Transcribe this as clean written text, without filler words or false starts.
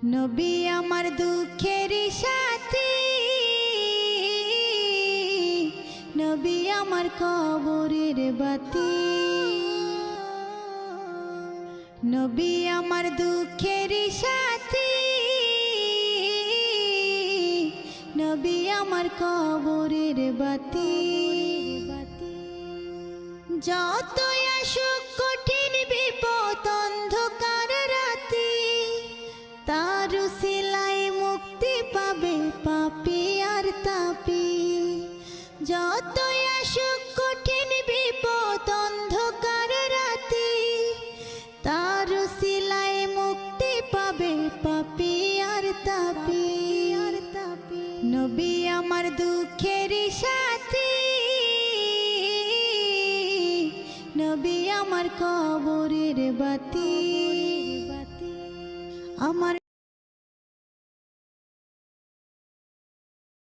নবী আমার দুঃখের সাথী, নবী আমার কবরের বাতি। নবী আমার দুঃখের সাথী, নবী আমার কবরের বাতি। যতই আসুক কঠিন বিপদ অন্ধকার রাতি, তার উসিলায় মুক্তি পাবে পাপী আর তাপী। যতই আসুক কঠিন বিপদ অন্ধকার রাতি, তার উসিলায় মুক্তি পাবে পাপী আর তাপী। নবী আমার দুঃখের সাথী, নবী আমার কবরের বাতি। আমার